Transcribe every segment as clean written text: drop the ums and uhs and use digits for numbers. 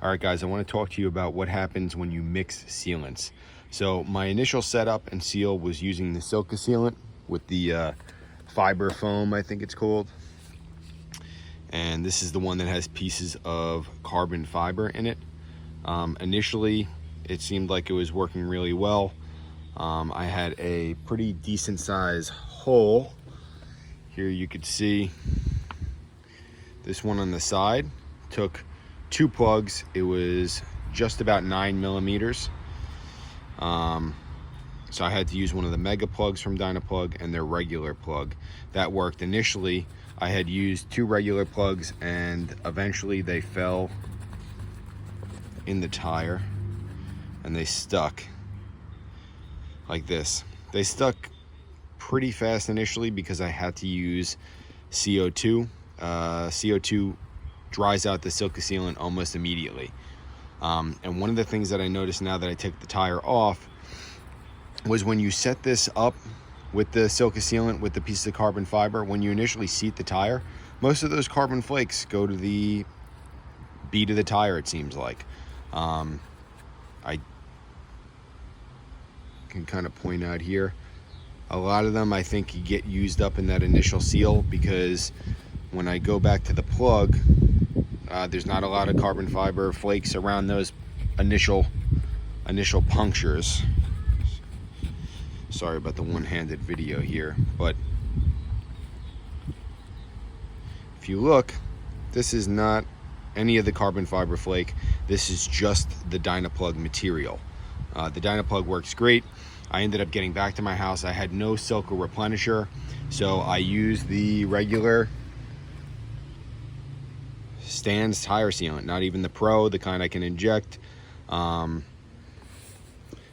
All right, guys, I want to talk to you about what happens when you mix sealants. So my initial setup and seal was using the Silca sealant with the fiber foam, I think it's called. And this is the one that has pieces of carbon fiber in it. Initially, it seemed like it was working really well. I had a pretty decent size hole. Here you could see this one on the side. Took 2 plugs. It was just about 9 millimeters. So I had to use one of the mega plugs from Dynaplug and their regular plug. That worked. Initially, I had used 2 regular plugs and eventually they fell in the tire and they stuck like this. They stuck pretty fast initially because I had to use CO2. CO2 dries out the Silca sealant almost immediately. And one of the things that I noticed now that I took the tire off was when you set this up with the Silca sealant with the piece of carbon fiber, when you initially seat the tire, most of those carbon flakes go to the bead of the tire, it seems like. I can kind of point out here, a lot of them I think get used up in that initial seal because when I go back to the plug, there's not a lot of carbon fiber flakes around those initial punctures. Sorry about the one-handed video here, but if you look, this is not any of the carbon fiber flake. This is just the Dynaplug material. The Dynaplug works great. I ended up getting back to my house. I had no Silca replenisher, so I used the regular Stan's tire sealant, not even the Pro, the kind I can inject. I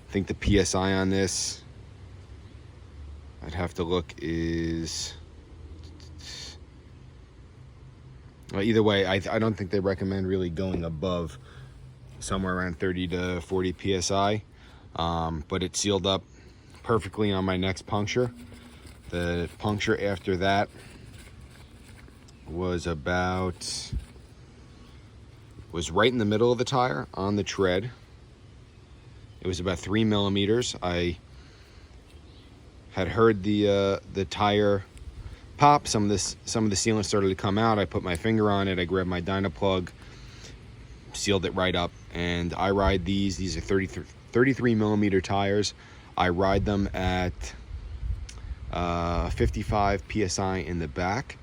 think the PSI on this, I'd have to look, is well, either way, I don't think they recommend really going above somewhere around 30 to 40 PSI. But it sealed up perfectly on my next puncture. The puncture after that was right in the middle of the tire on the tread. It was about 3 millimeters. I had heard the tire pop. Some of the sealant started to come out. I put my finger on it. I grabbed my Dynaplug, sealed it right up, and I ride these. These are 33 millimeter tires. I ride them at 55 PSI in the back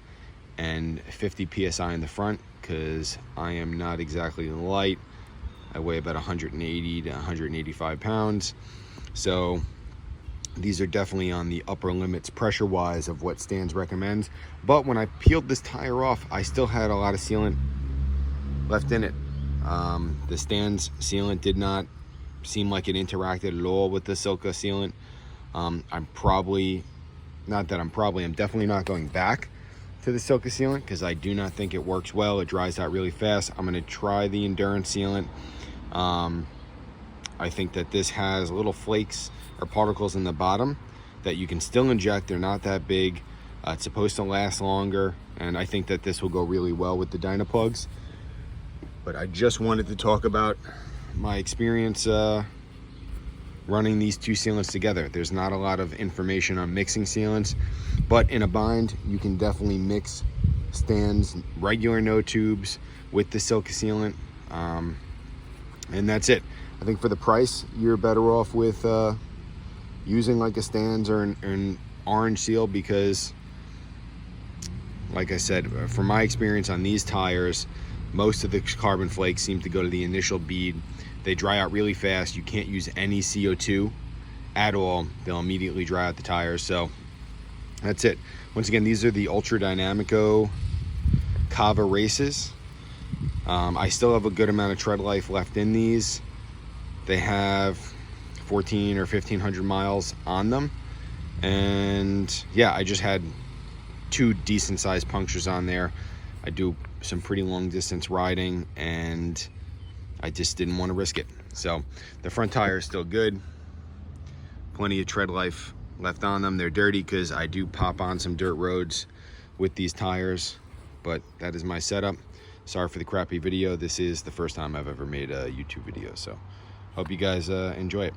and 50 PSI in the front because I am not exactly light. I weigh about 180 to 185 pounds. So these are definitely on the upper limits pressure-wise of what Stan's recommends. But when I peeled this tire off, I still had a lot of sealant left in it. The Stan's sealant did not seem like it interacted at all with the Silca sealant. I'm definitely not going back to the Silca sealant because I do not think it works well. It dries out really fast. I'm going to try the Endurance sealant. I think that this has little flakes or particles in the bottom that you can still inject. They're not that big. It's supposed to last longer, and I think that this will go really well with the Dynaplugs. But I just wanted to talk about my experience running these 2 sealants together. There's not a lot of information on mixing sealants, but in a bind, you can definitely mix Stan's regular no tubes with the Silca sealant, and that's it. I think for the price, you're better off with using like a Stan's or an orange seal because, like I said, from my experience on these tires, most of the carbon flakes seem to go to the initial bead. They dry out really fast. You can't use any CO2 at all. They'll immediately dry out the tires. So that's it. Once again, these are the Ultra Dynamico Cava Races. I still have a good amount of tread life left in these. They have 14 or 1500 miles on them. And yeah, I just had 2 decent sized punctures on there. I do some pretty long distance riding and I just didn't want to risk it. So the front tire is still good. Plenty of tread life left on them. They're dirty because I do pop on some dirt roads with these tires, but that is my setup. Sorry for the crappy video. This is the first time I've ever made a YouTube video, so hope you guys enjoy it.